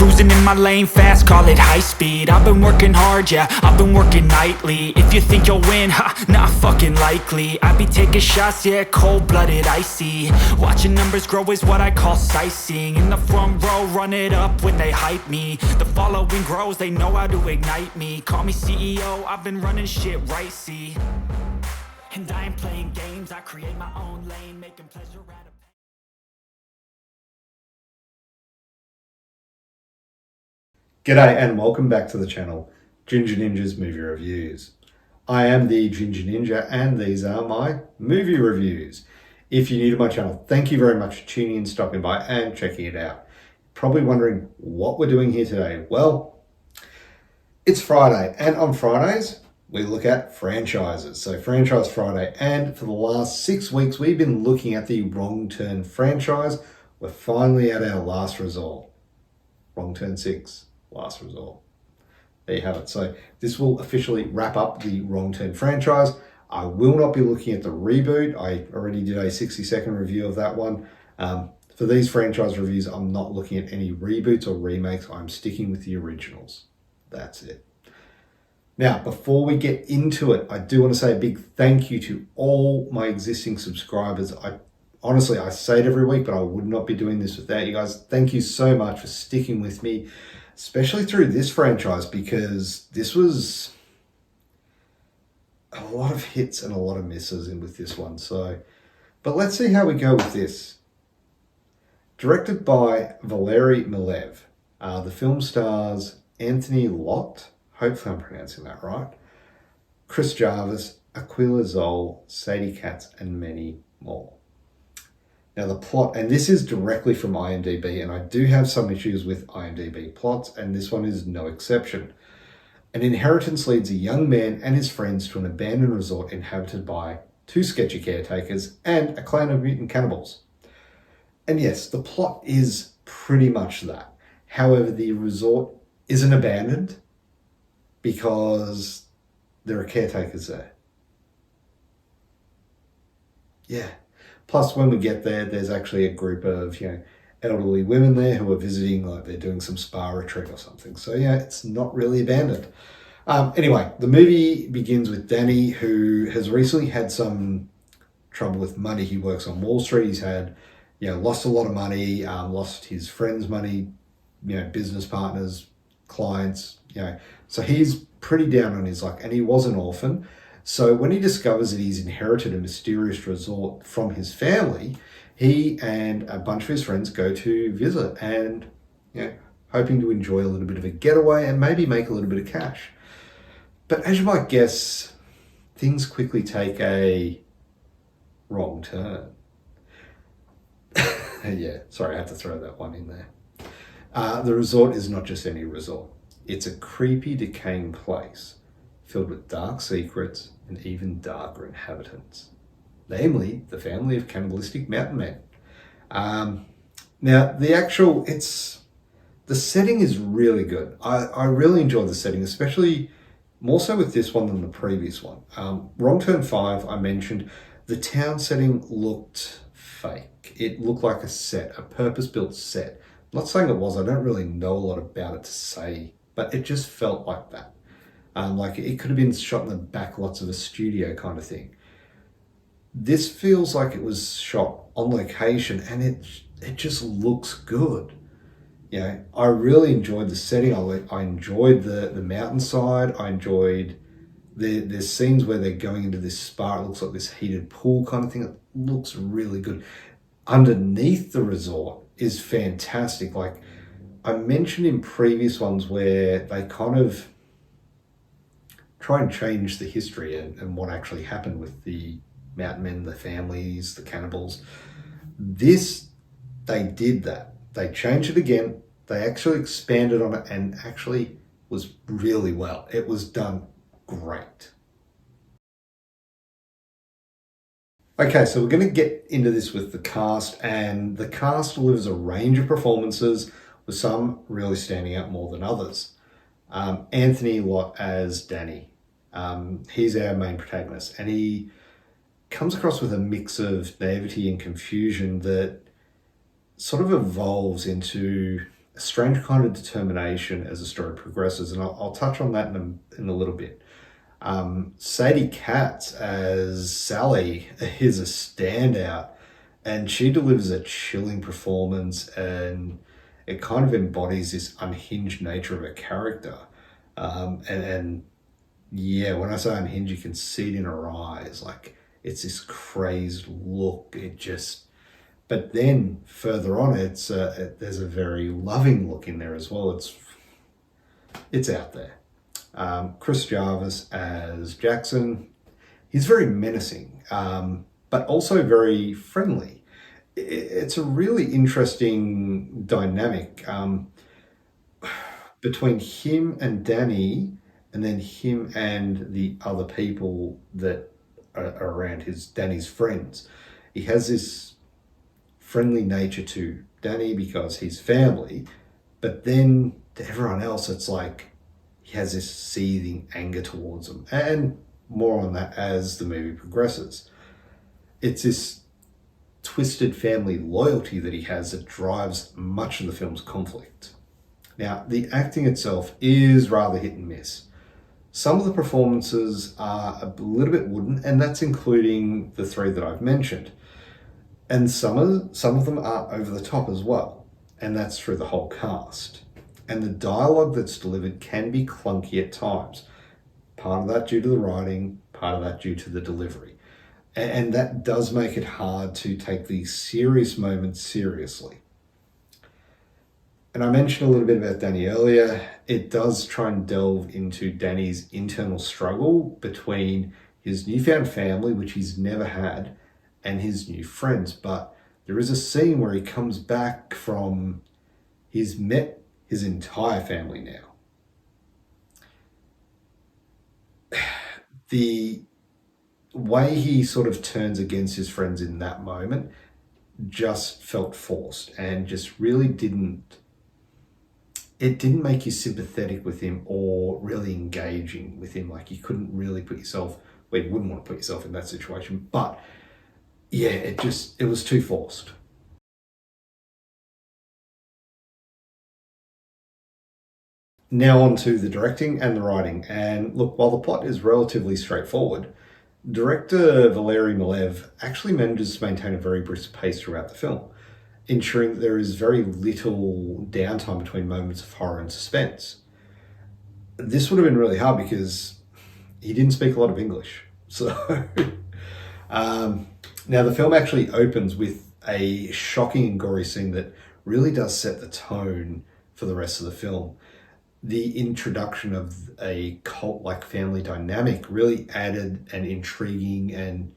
Cruising in my lane fast, call it high speed. I've been working hard, yeah, I've been working nightly. If you think you'll win, ha, not fucking likely. I be taking shots, yeah, cold-blooded, icy. Watching numbers grow is what I call sightseeing. In the front row, run it up when they hype me. The following grows, they know how to ignite me. Call me CEO, I've been running shit right, see. And I ain't playing games, I create my own lane, making pleasure out of G'day and welcome back to the channel, Ginger Ninja's Movie Reviews. I am the Ginger Ninja and these are my movie reviews. If you're new to my channel, thank you very much for tuning in, stopping by and checking it out. Probably wondering what we're doing here today. Well, it's Friday and on Fridays we look at franchises. So Franchise Friday, and for the last 6 weeks we've been looking at the Wrong Turn franchise. We're finally at our last resort, Wrong Turn 6. Last resort. There you have it. So this will officially wrap up the Wrong Turn franchise. I will not be looking at the reboot. I already did a 60-second review of that one. For these franchise reviews, I'm not looking at any reboots or remakes. I'm sticking with the originals. That's it. Now, before we get into it, I do want to say a big thank you to all my existing subscribers. Honestly, I say it every week, but I would not be doing this without you guys. Thank you so much for sticking with me, especially through this franchise, because this was a lot of hits and a lot of misses in with this one. But let's see how we go with this. Directed by Valery Milev. The film stars Anthony Lott, hopefully I'm pronouncing that right, Chris Jarvis, Aquila Zoll, Sadie Katz, and many more. Now the plot, and this is directly from IMDb, and I do have some issues with IMDb plots, and this one is no exception. An inheritance leads a young man and his friends to an abandoned resort inhabited by two sketchy caretakers and a clan of mutant cannibals. And yes, the plot is pretty much that. However, the resort isn't abandoned because there are caretakers there. Yeah. Plus, when we get there, there's actually a group of, elderly women there who are visiting, like they're doing some spa retreat or something. So yeah, it's not really abandoned. Anyway, the movie begins with Danny, who has recently had some trouble with money. He works on Wall Street. He's had, lost a lot of money, lost his friends' money, business partners, clients, So he's pretty down on his luck, and he was an orphan. So when he discovers that he's inherited a mysterious resort from his family, he and a bunch of his friends go to visit and, hoping to enjoy a little bit of a getaway and maybe make a little bit of cash. But as you might guess, things quickly take a wrong turn. Yeah, sorry, I had to throw that one in there. The resort is not just any resort. It's a creepy, decaying place filled with dark secrets and even darker inhabitants, namely the family of cannibalistic mountain men. Now, the setting is really good. I really enjoy the setting, especially more so with this one than the previous one. Wrong Turn 5, I mentioned, the town setting looked fake. It looked like a set, a purpose-built set. I'm not saying it was, I don't really know a lot about it to say, but it just felt like that. Like it could have been shot in the back lots of a studio kind of thing. This feels like it was shot on location, and it just looks good. I really enjoyed the setting. I enjoyed the mountainside. I enjoyed there's scenes where they're going into this spa. It looks like this heated pool kind of thing. It looks really good. Underneath the resort is fantastic. Like I mentioned in previous ones where they kind of try and change the history and what actually happened with the mountain men, the families, the cannibals. They did that. They changed it again. They actually expanded on it and actually was really well. It was done great. Okay, so we're going to get into this with the cast, and the cast delivers a range of performances, with some really standing out more than others. Anthony Lott as Danny. He's our main protagonist, and he comes across with a mix of naivety and confusion that sort of evolves into a strange kind of determination as the story progresses, and I'll touch on that in a little bit. Sadie Katz as Sally is a standout, and she delivers a chilling performance, and it kind of embodies this unhinged nature of her character. And yeah, when I say unhinged, you can see it in her eyes. Like, it's this crazed look. But then further on, there's a very loving look in there as well. It's out there. Chris Jarvis as Jackson, he's very menacing, but also very friendly. It's a really interesting dynamic between him and Danny, and then him and the other people that are around Danny's friends. He has this friendly nature to Danny because he's family, but then to everyone else, it's like he has this seething anger towards them, and more on that as the movie progresses. It's this twisted family loyalty that he has that drives much of the film's conflict. Now, the acting itself is rather hit and miss. Some of the performances are a little bit wooden, and that's including the three that I've mentioned. And some of them are over the top as well, and that's through the whole cast. And the dialogue that's delivered can be clunky at times. Part of that due to the writing, part of that due to the delivery. And that does make it hard to take these serious moments seriously. And I mentioned a little bit about Danny earlier. It does try and delve into Danny's internal struggle between his newfound family, which he's never had, and his new friends. But there is a scene where he comes back from, he's met his entire family now. The way he sort of turns against his friends in that moment just felt forced, and just really didn't make you sympathetic with him or really engaging with him. Like, you couldn't really you wouldn't want to put yourself in that situation. But yeah, it was too forced. Now on to the directing and the writing. And look, while the plot is relatively straightforward, director Valery Malev actually manages to maintain a very brisk pace throughout the film, ensuring that there is very little downtime between moments of horror and suspense. This would have been really hard because he didn't speak a lot of English. So, now the film actually opens with a shocking and gory scene that really does set the tone for the rest of the film. The introduction of a cult-like family dynamic really added an intriguing and,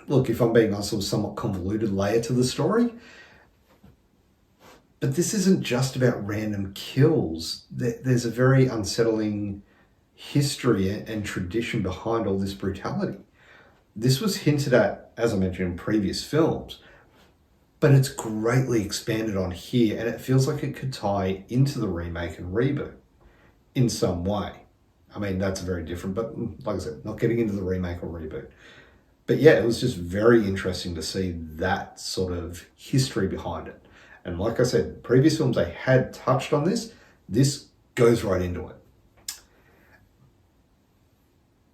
look, if I'm being honest, it was somewhat convoluted layer to the story. But this isn't just about random kills. There's a very unsettling history and tradition behind all this brutality. This was hinted at, as I mentioned, in previous films, but it's greatly expanded on here, and it feels like it could tie into the remake and reboot in some way. I mean, that's very different, but like I said, not getting into the remake or reboot. But yeah, it was just very interesting to see that sort of history behind it. And like I said, previous films, they had touched on this. This goes right into it.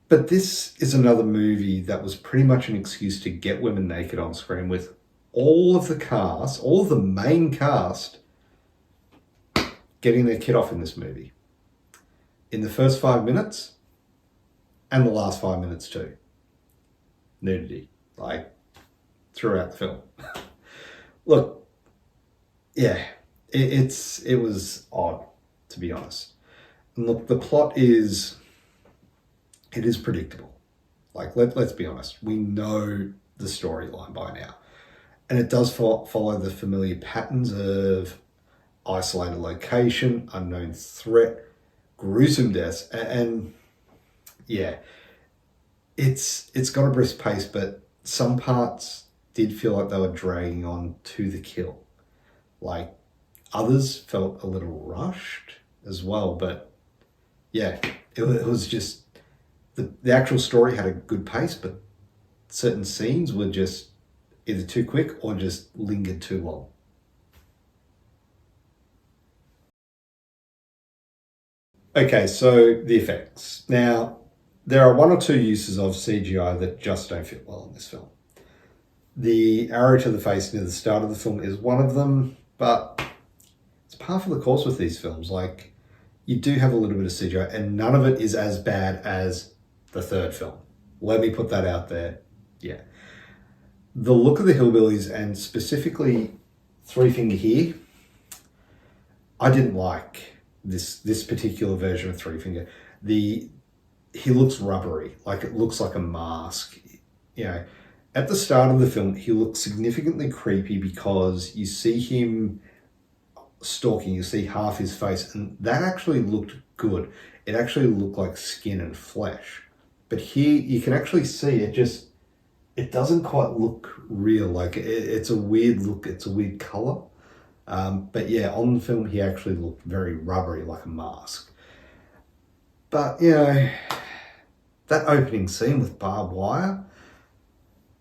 But this is another movie that was pretty much an excuse to get women naked on screen, with all of the main cast getting their kit off in this movie. In the first 5 minutes, and the last 5 minutes too. Nudity, like, throughout the film. Look, yeah, it was odd, to be honest. And look, the plot is predictable. Like, let's be honest. We know the storyline by now. And it does follow the familiar patterns of isolated location, unknown threat, gruesome deaths, and yeah, it's got a brisk pace, but some parts did feel like they were dragging on to the kill. Like, others felt a little rushed as well, but yeah, it was just, the actual story had a good pace, but certain scenes were just either too quick or just lingered too long. Okay, so the effects. Now, there are one or two uses of CGI that just don't fit well in this film. The arrow to the face near the start of the film is one of them, but it's par for the course with these films. Like, you do have a little bit of CGI, and none of it is as bad as the third film. Let me put that out there. Yeah. The look of the hillbillies, and specifically Three Finger here, I didn't like this particular version of Three Finger. He looks rubbery, like it looks like a mask. You know, at the start of the film, he looks significantly creepy because you see him stalking, you see half his face, and that actually looked good. It actually looked like skin and flesh. But here you can actually see it doesn't quite look real. Like it's a weird look, it's a weird color. But yeah, on the film, he actually looked very rubbery, like a mask. But, you know, that opening scene with barbed wire,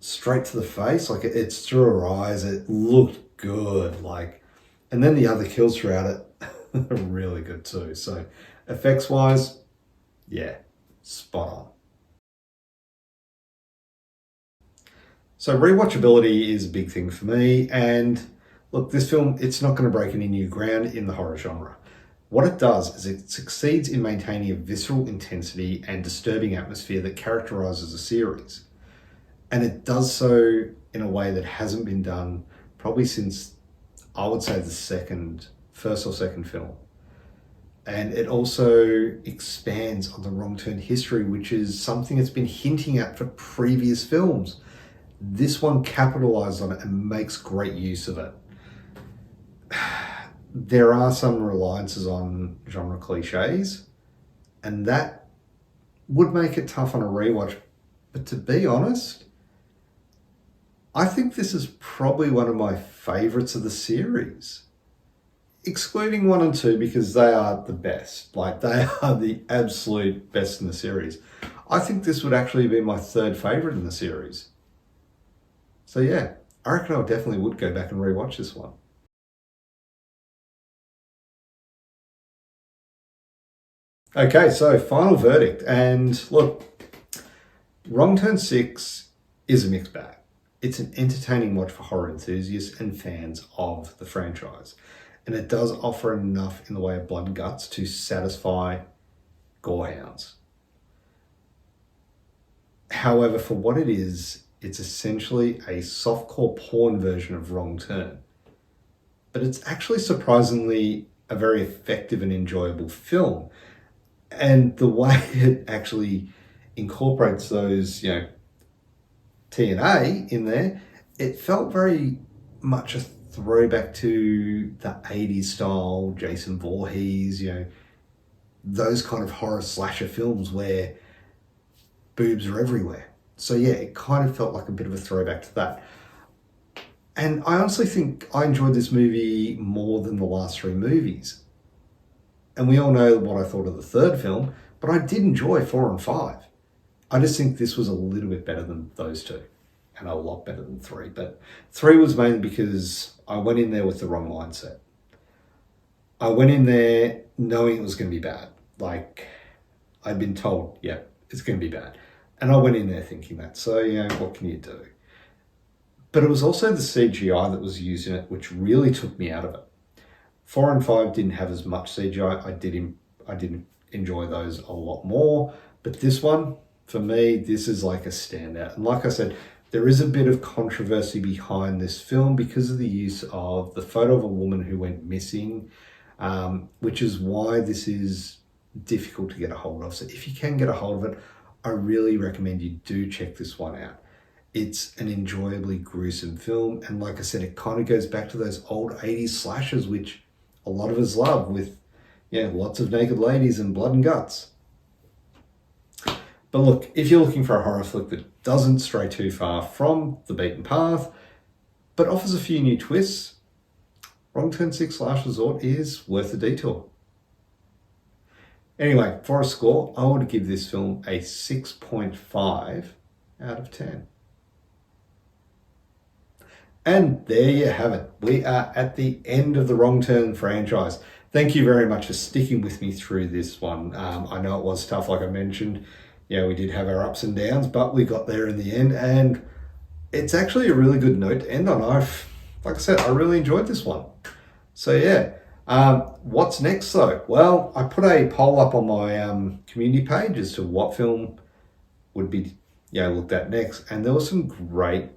straight to the face, like it's through her eyes, it looked good. Like, and then the other kills throughout it are really good too. So effects-wise, yeah, spot on. So rewatchability is a big thing for me, and look, this film, it's not going to break any new ground in the horror genre. What it does is it succeeds in maintaining a visceral intensity and disturbing atmosphere that characterizes a series. And it does so in a way that hasn't been done probably since, I would say, the first or second film. And it also expands on the wrong turn history, which is something it's been hinting at for previous films. This one capitalized on it and makes great use of it. There are some reliances on genre cliches, and that would make it tough on a rewatch. But to be honest, I think this is probably one of my favorites of the series, excluding 1 and 2 because they are the best. Like, they are the absolute best in the series. I think this would actually be my third favorite in the series. So yeah, I reckon I definitely would go back and rewatch this one. Okay, so final verdict. And look, Wrong Turn 6 is a mixed bag. It's an entertaining watch for horror enthusiasts and fans of the franchise. And it does offer enough in the way of blood and guts to satisfy gorehounds. However, for what it is, it's essentially a softcore porn version of Wrong Turn. But it's actually surprisingly a very effective and enjoyable film. And the way it actually incorporates those, TNA in there, it felt very much a throwback to the 80s style Jason Voorhees, those kind of horror slasher films where boobs are everywhere. So yeah, it kind of felt like a bit of a throwback to that. And I honestly think I enjoyed this movie more than the last 3 movies. And we all know what I thought of the third film, but I did enjoy 4 and 5. I just think this was a little bit better than those 2, and a lot better than 3. But 3 was mainly because I went in there with the wrong mindset. I went in there knowing it was going to be bad. Like, I'd been told, yeah, it's going to be bad. And I went in there thinking that. So, what can you do? But it was also the CGI that was used in it, which really took me out of it. 4 and 5 didn't have as much CGI. I did enjoy those a lot more. But this one, for me, this is like a standout. And like I said, there is a bit of controversy behind this film because of the use of the photo of a woman who went missing, which is why this is difficult to get a hold of. So if you can get a hold of it, I really recommend you do check this one out. It's an enjoyably gruesome film. And like I said, it kind of goes back to those old 80s slashers, which a lot of us love, with lots of naked ladies and blood and guts. But look, if you're looking for a horror flick that doesn't stray too far from the beaten path, but offers a few new twists, Wrong Turn 6 Last Resort is worth a detour. Anyway, for a score, I would give this film a 6.5 out of 10. And there you have it. We are at the end of the Wrong Turn franchise. Thank you very much for sticking with me through this one. I know it was tough, like I mentioned. We did have our ups and downs, but we got there in the end. And it's actually a really good note to end on. Like I said, I really enjoyed this one. So yeah, what's next though? Well, I put a poll up on my community page as to what film would be looked at next. And there were some great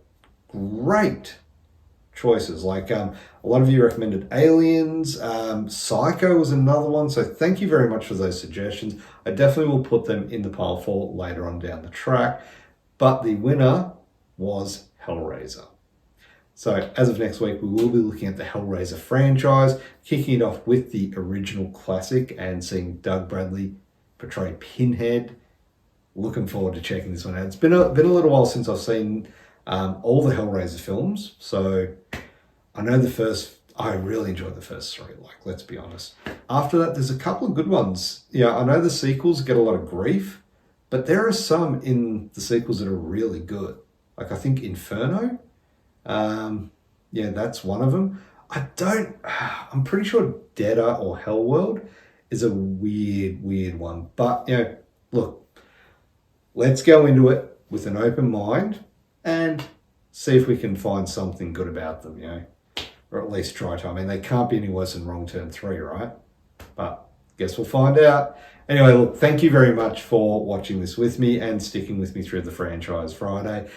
choices. Like a lot of you recommended Aliens, Psycho was another one. So thank you very much for those suggestions. I definitely will put them in the pile for later on down the track. But the winner was Hellraiser. So as of next week, we will be looking at the Hellraiser franchise, kicking it off with the original classic and seeing Doug Bradley portray Pinhead. Looking forward to checking this one out. It's been a little while since I've seen all the Hellraiser films. So I know I really enjoyed the first three, let's be honest. After that, there's a couple of good ones. I know the sequels get a lot of grief, but there are some in the sequels that are really good. I think Inferno, that's one of them. I'm pretty sure Deader or Hellworld is a weird one. But, look, let's go into it with an open mind and see if we can find something good about them, or at least try to. I mean, they can't be any worse than Wrong Turn 3, right? But guess we'll find out. Anyway, look, thank you very much for watching this with me and sticking with me through the Franchise Friday.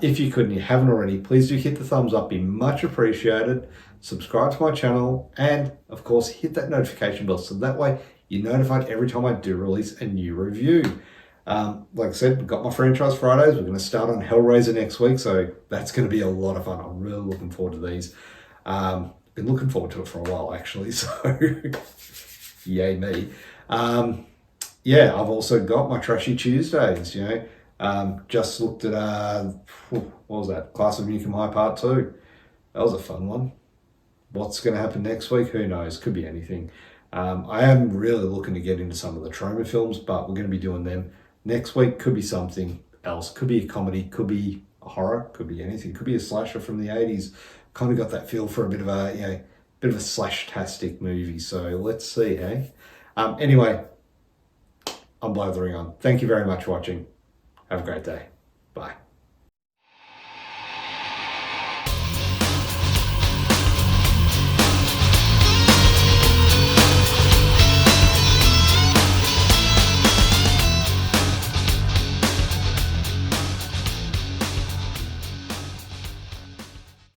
If you could and you haven't already, please do hit the thumbs up, be much appreciated. Subscribe to my channel and, of course, hit that notification bell so that way you're notified every time I do release a new review. Like I said, we've got my Franchise Fridays. We're going to start on Hellraiser next week, so that's going to be a lot of fun. I'm really looking forward to these. Been looking forward to it for a while, actually, so yay me. I've also got my Trashy Tuesdays, just looked at, what was that? Class of Newcomb High Part 2. That was a fun one. What's going to happen next week? Who knows? Could be anything. I am really looking to get into some of the trauma films, but we're going to be doing them next week. Could be something else. Could be a comedy, could be a horror, could be anything. Could be a slasher from the 80s. Kind of got that feel for a bit of a slash-tastic movie. So let's see, eh? Anyway, I'm blathering on. Thank you very much for watching. Have a great day. Bye.